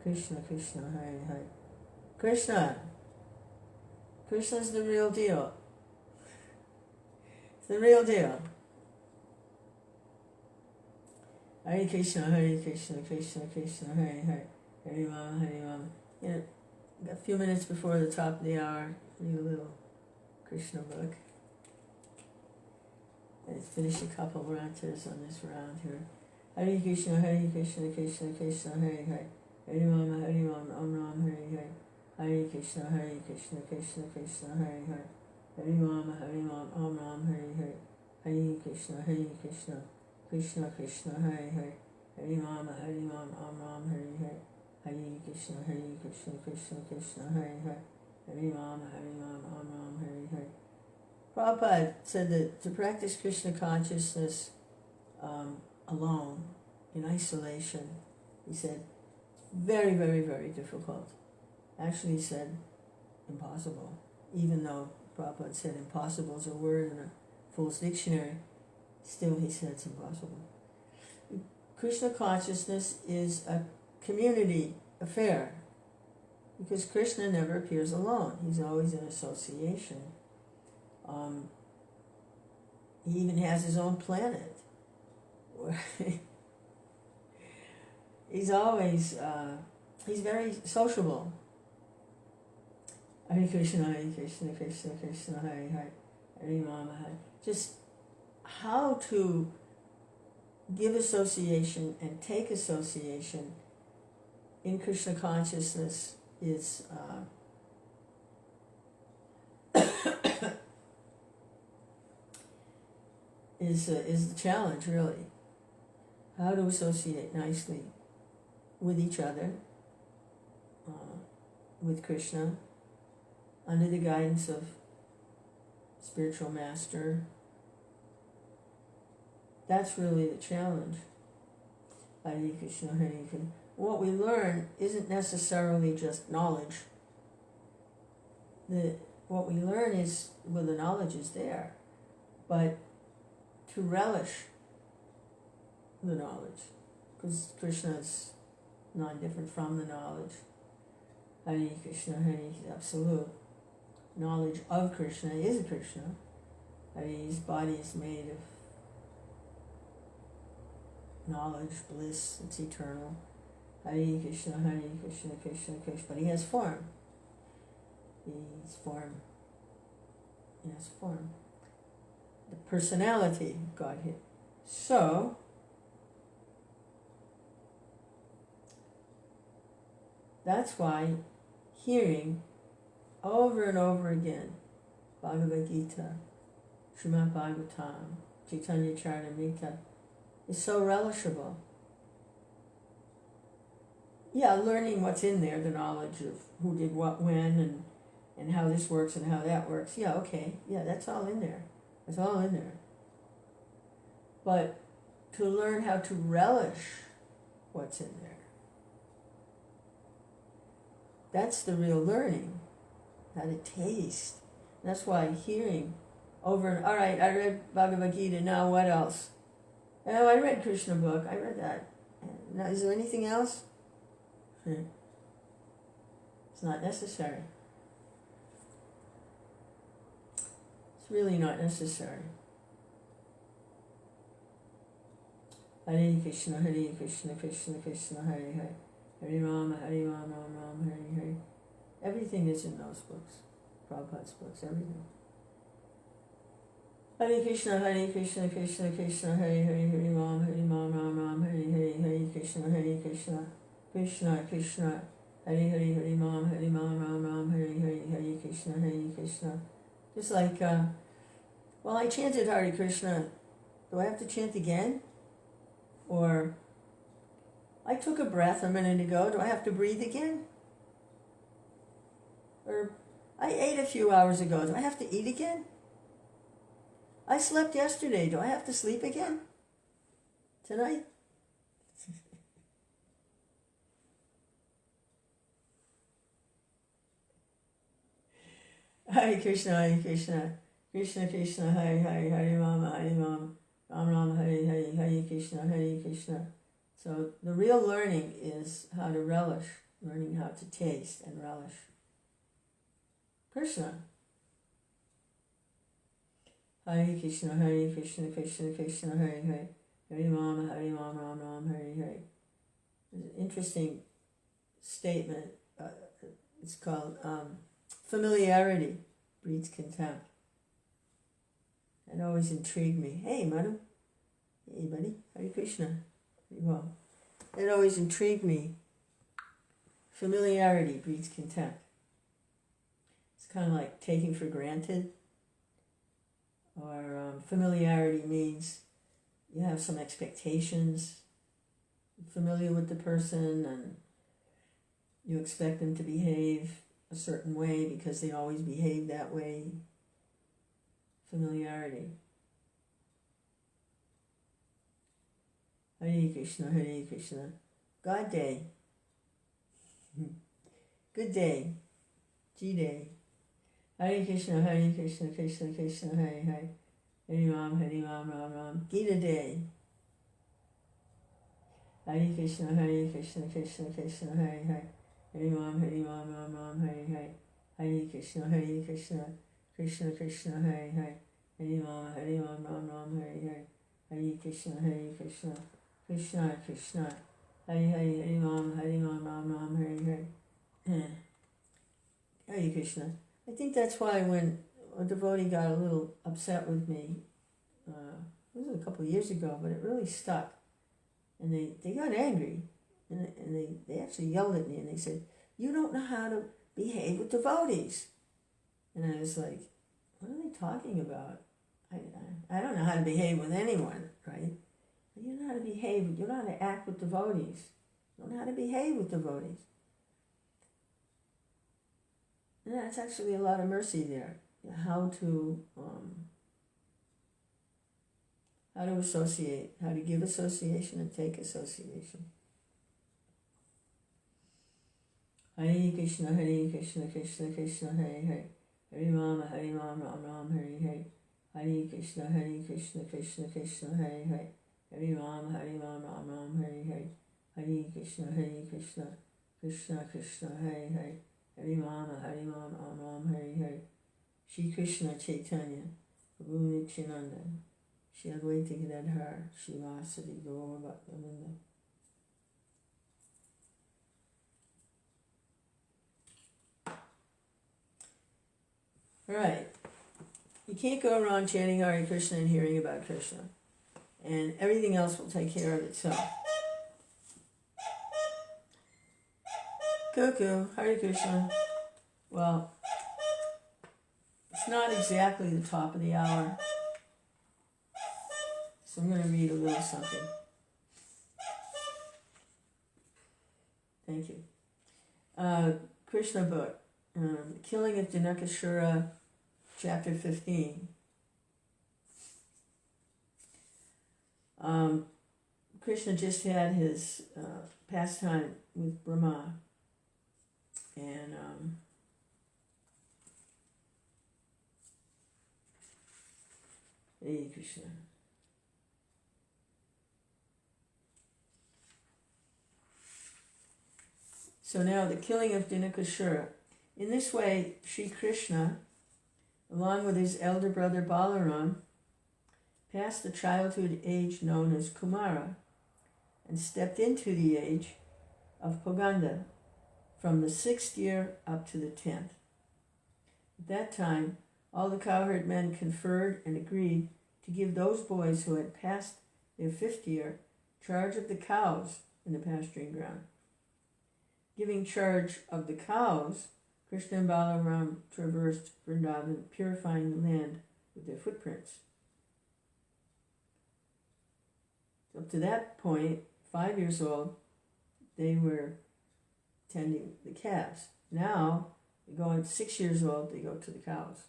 Krishna, Krishna, Hare Hare. Krishna. Krishna's the real deal. It's the real deal. Hare Krishna, Hare Krishna, Krishna Krishna, Hare Hare. Hare Rama, Hare Rama. You know, a few minutes before the top of the hour, read a little Krishna book. Let's finish a couple ranters on this round here. Hare Krishna, Hare Krishna, Krishna Krishna, Hare Hare. Hare Rama, Hare Rama, Om Ram, Hare Hare. Hare Krishna, Hare Krishna, Krishna Krishna, Hare Hare. Hare Rama, Hare Rama, Om Ram, Hare Hare. Hare Krishna, Hare Krishna, Krishna Krishna, Hare Hare. Hare Rama, Hare Rama, Om Ram, Hare Hare. Hare Krishna, Hare Krishna, Krishna Krishna, Hare Hare. Hare Rama, Hare Rama, Om Ram, Hare Hare. Prabhupada said that to practice Krishna consciousness alone, in isolation, he said, very, very, very difficult. Actually, he said impossible. Even though Prabhupada said impossible is a word in a Fool's Dictionary, still he said it's impossible. Krishna consciousness is a community affair because Krishna never appears alone. He's always in association. He even has his own planet. He's always, he's very sociable. Hare Krishna, Hare Krishna, Krishna Krishna, Hare Hare, Hare Rama, Hare. Just how to give association and take association in Krishna consciousness is is the challenge, really. How to associate nicely with each other, with Krishna, under the guidance of spiritual master. That's really the challenge. Hare Krishna, Hare Krishna. What we learn isn't necessarily just knowledge. What we learn is, well, the knowledge is there, but to relish the knowledge, because Krishna is non-different from the knowledge. Hare Krishna, Hare Krishna, absolute knowledge of Krishna is Krishna. His body is made of knowledge, bliss, it's eternal. Hare Krishna, Hare Krishna, Krishna Krishna. But he has form. He's form. He has form. The personality of Godhead. So, that's why hearing over and over again Bhagavad Gita, Srimad Bhagavatam, Chaitanya Charitamrita is so relishable. Yeah, learning what's in there, the knowledge of who did what when and how this works and how that works. Yeah, okay. Yeah, that's all in there. It's all in there. But to learn how to relish what's in there, that's the real learning. How to taste. That's why hearing over and, all right, I read Bhagavad Gita, now what else? Oh, I read Krishna book, I read that. Now, is there anything else? It's not necessary. It's really not necessary. Hare Krishna, Hare Krishna, Krishna Krishna, Hare Hare. Hare Rama, Hare Rama, Ram Ram, Hare Hare. Everything is in those books. Prabhupada's books, everything. Hare Krishna, Hare Krishna, Krishna Krishna, Hare Hare, Hare Rama, Hare Rama, Ram Ram, Hare Hare, Hare Krishna, Hare Krishna, Krishna Krishna, Hare Hare, Hare Rama, Hare Rama, Ram Ram, Hare Hare, Hare Krishna, Hare Krishna. Just like, well, I chanted Hare Krishna. Do I have to chant again? Or, I took a breath a minute ago. Do I have to breathe again? Or, I ate a few hours ago. Do I have to eat again? I slept yesterday. Do I have to sleep again? Tonight? Hare Krishna, Hare Krishna, Krishna Krishna, Hare Hare, Hare Rama, Hare Rama, Ram Ram, Hare Hare, Hare Krishna, Hare Krishna. So the real learning is how to relish learning how to taste and relish Krishna. Hare Krishna, Krishna Krishna, Hare Hare, Hare Rama, Ram Ram, Hare Hare. There's an interesting statement. It's called familiarity breeds contempt. It always intrigued me. Hey, Manu. Hey, buddy. Hare Krishna. Well, it always intrigued me. Familiarity breeds contempt. It's kind of like taking for granted. Or familiarity means you have some expectations. You're familiar with the person and you expect them to behave a certain way because they always behave that way. Familiarity. Hare Krishna, Hare Krishna. God day. Good day. G-day. Hare Krishna, Krishna Krishna, Hare Hare. Hare Ram, Ram Ram. Gita day. Hare Krishna, Krishna Krishna, Hare Hare. Hare Ram, Ram Ram, Hare Hare. Hare Krishna, Krishna Krishna, Hare Hare. Hare Ram, Ram Ram, Hare Hare. Hare Krishna, Krishna Krishna. Hare Hare, Hare Ram, Ram Ram, Hare Hare. Hare Krishna. I think that's why when a devotee got a little upset with me, it was a couple of years ago, but it really stuck. And they got angry, and they actually yelled at me, and they said, "You don't know how to behave with devotees." And I was like, what are they talking about? I don't know how to behave with anyone, right? But you know how to behave, you know how to act with devotees. You don't know how to behave with devotees. And that's actually a lot of mercy there. How to associate, how to give association and take association. Hare Krishna, Krishna Krishna, Hare Hare. Hare Rama, Ram Ram, Hare Hare. Hare Krishna, Krishna Krishna, Hare Hare. Hare Rama, Ram Ram, Hare Hare. Hare Krishna, Krishna Krishna, Hare Hare. Hare Rama, Ram Ram, Hare Hare. Shri Krishna Chaitanya, Prabhu Nityananda, Shri Advaita Gadadhar, Shri Vasadi Gaura Bhaktavinda. Right. You can't go around chanting Hare Krishna and hearing about Krishna. And everything else will take care of itself. Cuckoo, Hare Krishna. Well, it's not exactly the top of the hour. So I'm going to read a little something. Thank you. Krishna book. Killing of Dhenukāsura, chapter 15. Krishna just had his pastime with Brahma. And Hare Krishna. So now the killing of Dhenukāsura. In this way, Sri Krishna, along with his elder brother Balaram, passed the childhood age known as Kumara and stepped into the age of Poganda from the 6th year up to the 10th. At that time, all the cowherd men conferred and agreed to give those boys who had passed their 5th year charge of the cows in the pasturing ground. Giving charge of the cows, Krishna and Balaram traversed Vrindavan, purifying the land with their footprints. Up to that point, 5 years old, they were tending the calves. Now, they go at 6 years old, they go to the cows.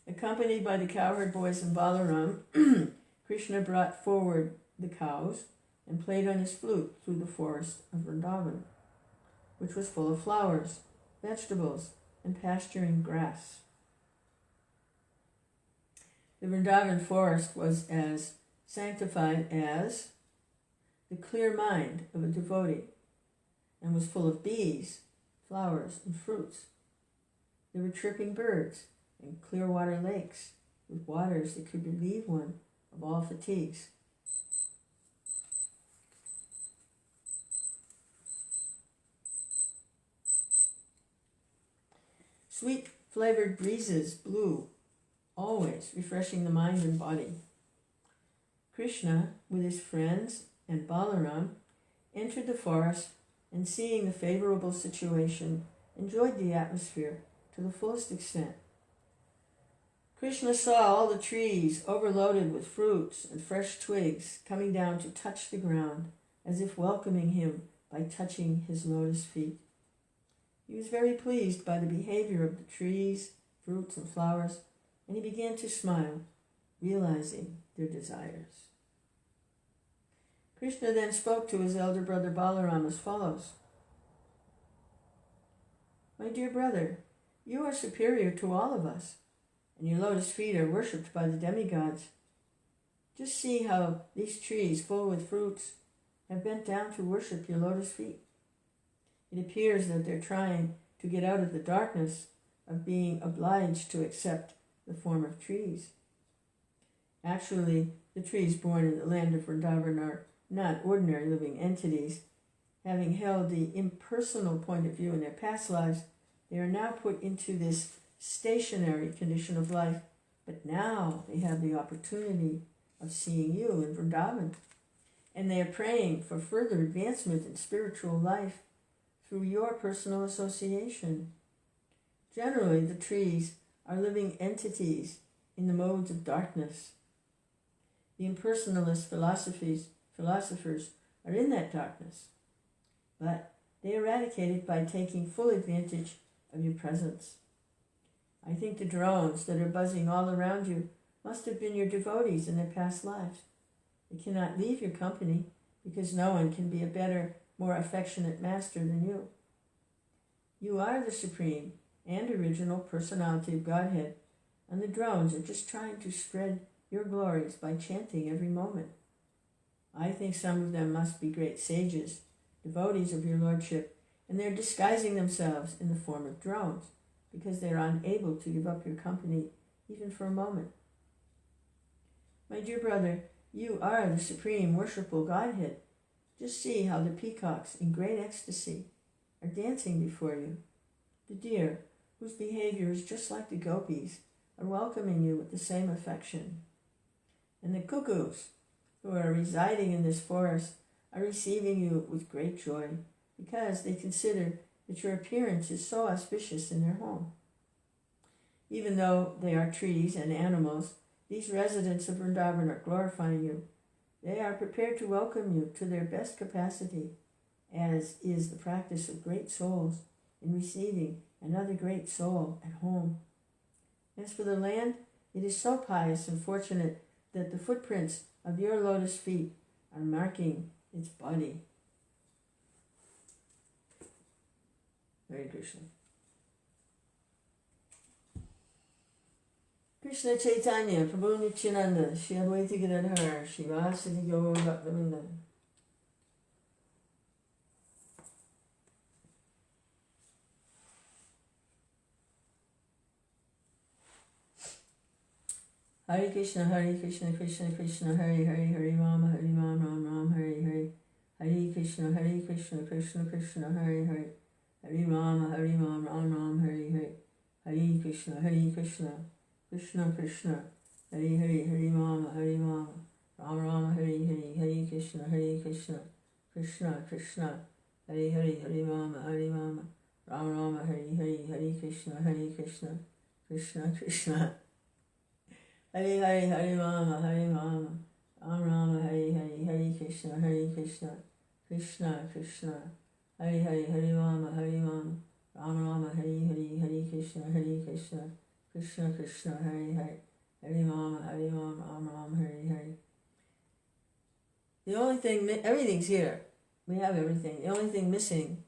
Accompanied by the cowherd boys and Balaram, Krishna brought forward the cows and played on his flute through the forest of Vrindavan, which was full of flowers, vegetables, and pasturing grass. The Vrindavan forest was as sanctified as the clear mind of a devotee and was full of bees, flowers, and fruits. There were chirping birds and clear water lakes with waters that could relieve one of all fatigues. Sweet flavored breezes blew, always refreshing the mind and body. Krishna, with his friends and Balaram, entered the forest and, seeing the favorable situation, enjoyed the atmosphere to the fullest extent. Krishna saw all the trees overloaded with fruits and fresh twigs coming down to touch the ground, as if welcoming him by touching his lotus feet. He was very pleased by the behavior of the trees, fruits, and flowers, and he began to smile, realizing their desires. Krishna then spoke to his elder brother Balaram as follows. My dear brother, you are superior to all of us, and your lotus feet are worshipped by the demigods. Just see how these trees full with fruits have bent down to worship your lotus feet. It appears that they're trying to get out of the darkness of being obliged to accept the form of trees. Actually, the trees born in the land of Vrindavan are not ordinary living entities. Having held the impersonal point of view in their past lives, they are now put into this stationary condition of life, but now they have the opportunity of seeing you in Vrindavan, and they are praying for further advancement in spiritual life through your personal association. Generally, the trees are living entities in the modes of darkness. The impersonalist philosophers are in that darkness, but they eradicate it by taking full advantage of your presence. I think the drones that are buzzing all around you must have been your devotees in their past lives. They cannot leave your company because no one can be a better, more affectionate master than you. You are the supreme and original personality of Godhead, and the drones are just trying to spread your glories by chanting every moment. I think some of them must be great sages, devotees of your lordship, and they're disguising themselves in the form of drones because they're unable to give up your company even for a moment. My dear brother, you are the supreme worshipful Godhead. Just see how the peacocks in great ecstasy are dancing before you. The deer, whose behavior is just like the gopis, are welcoming you with the same affection. And the cuckoos, who are residing in this forest, are receiving you with great joy because they consider that your appearance is so auspicious in their home. Even though they are trees and animals, these residents of Vrindavan are glorifying you. They are prepared to welcome you to their best capacity, as is the practice of great souls in receiving another great soul at home. As for the land, it is so pious and fortunate that the footprints of your lotus feet are marking its body. Hare Krishna. Krishna Chaitanya, Prabhu Nityananda, Shri Advaita Gadadhar, Srivasadi Gaur Bhaktivinoda. Hare Krishna, Krishna Krishna, Hare Hare, Hare Rama, Ram Ram, Hare Hare. Hare Krishna, Krishna Krishna, Hare Hare. Hare Rama, Ram Ram, Hare Hare. Hare Krishna, Krishna Krishna, Hare Hare, Hare Rama, Ram Ram, Hare Hare. Hare Krishna, Krishna Krishna, Hare Hare, Hare Rama, Ram Ram, Hare Hare. Hare Krishna, Krishna Krishna, Hare Hare, Hare Rama, Ram Ram, Hare Hare. Hare Krishna, Krishna Krishna, Hare Hare, Hare Rama, Ram Rama, Hare Hare. Hare Krishna, Krishna Krishna, Hare Hare, Hare Rama, Ram Ram, Hare Hare. The only thing, everything's here. We have everything. The only thing missing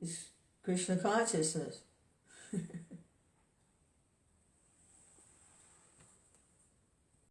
is Krishna consciousness.